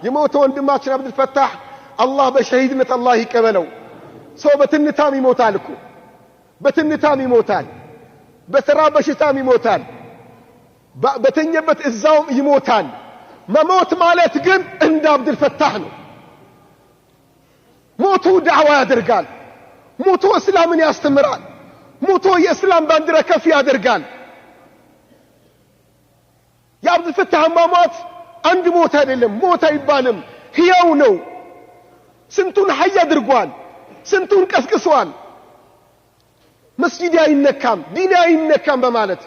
የሞተ ወንድማችን አብዱል ፈታህ አላህ በሸሂድነት አላህ ይቀበለው ሰው በትንታም ይሞታል እኮ በትንታም ይሞታል በተራ በሽታም ይሞታል በተኛበት እዛውም ይሞታል መሞት ማለት ግን እንደ አብዱል ፈታህ ነው ሞቱ ዳዕዋ ያደርጋል ሞቱ እስላምን ያስተምራል ሞቱ የእስላም ባንዲራ ከፍ ያደርጋል የአብዱል ፈታህ ማማት አንድ ሞት አይደለም ሞት አይባልም ሕያው ነው ስንቱን ሐይ አድርጓል ስንቱን ቀስቅሷል መስጂድ አይነካም ዲን አይነካም በማለት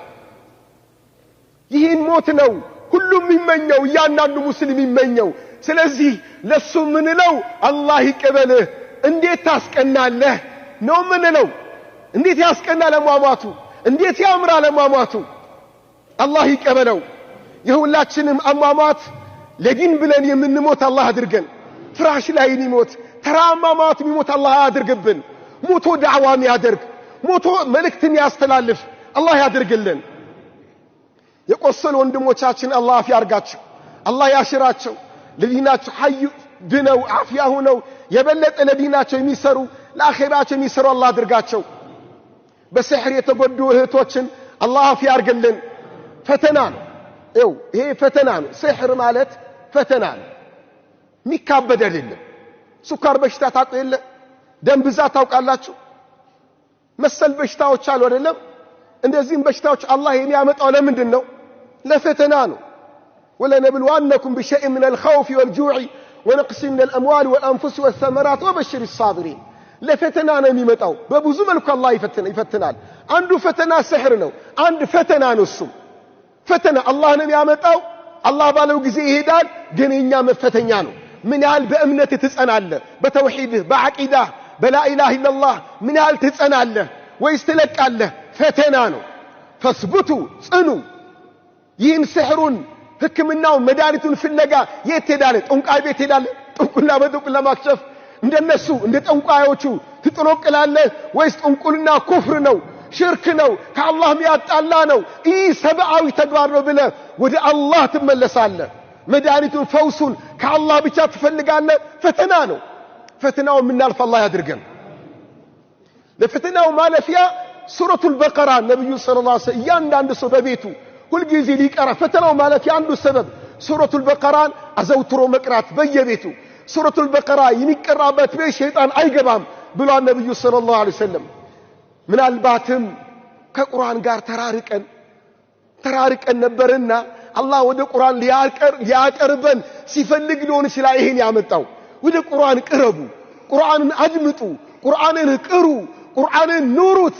ይህን ሞት ነው ሁሉም ይመኘው ያንዳንዱ ሙስሊም ይመኘው ስለዚህ ለሱ ምን ነው አላህ ይቀበልህ እንዴት ታስቀናለህ ነው ምን ነው እንዴት ያስቀናል ለማማቱ እንዴት ያምራል ለማማቱ አላህ ይቀበለው የሁላችንም አማማት ለዲን ብለን የምንሞት አላህ አድርገን ፍራሽ ላይ እንሞት ተራማማት የሚሞት አላህ ያድርግብን ሞቶ ዳዕዋም ያደርግ ሞቶ መልእክትን ያስተላልፍ አላህ ያድርግልን የቆሰሉ ወንድሞቻችን አላህ አፍ ያርጋቸው አላህ ያሽራቸው ለዲናቸው ሐይ ድነው አፍያ ሆነው የበለጠ ለዲናቸው የሚሰሩ ለአኺራቸው የሚሰሩ አላህ አድርጋቸው በስህር የተጎዱ እህቶችን አላህ አፍ ያርግልን ፈተና ነው ይሄ ፈተና ነው ስህር ማለት ፈተና ነው ሚካበድ አይደለም ሱካር በሽታ ታውቁ የለ ደም ብዛት ታውቃላችሁ መሰል በሽታዎች አሉ አይደለም እንደዚህም በሽታዎች አላህ የሚያመጣው ለምንድን ነው ለፈተና ነው ولنبلونكم بشيء من الخوف والجوع ونقص من الأموال والأنفس والثمرات وبشر الصابرين لفتنا ነው የሚመጣው በብዙ መልኩ አላህ ይፈትናል አንዱ ፈተና ስህር ነው አንድ ፈተና ነው እሱ ፈተና አላህ ነው የሚያመጣው አላህ ባለው ጊዜ ይሄዳል ግን የኛ መፈተኛ ነው ምን ያህል በእምነት ትጸናለህ በተውሂድህ በአቂዳህ በላ ኢላሃ ኢላላህ ምን ያህል ትጸናለህ ወይስ ትለቃለህ ፈተና ነው ፈስብቱ ጽኑ ይህን ስህሩን ህክምናው መድኃኒቱን ፍለጋ የት ሄዳለ ጠንቋይ ቤት ሄዳለ ጠንቁልና በጠንቁላ ማክሸፍ እንደነሱ እንደ ጠንቋዮቹ ትጥሎቅላለህ ወይስ ጠንቁልና ኩፍር ነው ሽርክ ነው ከአላህ የሚያጣላ ነው ይህ ሰብአዊ ተግባር ነው ብለህ ወደ አላህ ትመለሳለህ መድኃኒቱን ፈውሱን ከአላህ ብቻ ትፈልጋለህ ፈተና ነው ፈተናው ምናልፍ አላህ ያድርገን ለፈተናው ማለፊያ ሱረቱል በቀራ ነብዩ ሰለላሁ ዐለይሂ ወሰለም ያንዳንዱ ሰው በቤቱ ሁሉ ጊዜ ሊቀራ ፈተናው ማለፊያ አንዱ ሰበብ ሱረቱል በቀራን አዘውትሮ መቅራት በየቤቱ ሱረቱል በቀራ የሚቀራበት ቤት ሸይጣን አይገባም ብሏል ነብዩ ሰለላሁ ዐለይሂ ወሰለም ምናልባትም ከቁርአን ጋር ተራርቀን ነበርና አላህ ወደ ቁርአን ሊያቀርበን ሲፈልግ ሊሆን ይችላል ይሄን ያመጣው ወደ ቁርአን ቅረቡ ቁርአንን አድምጡ ቁርአንን ቅሩ ቁርአንን ኑሩት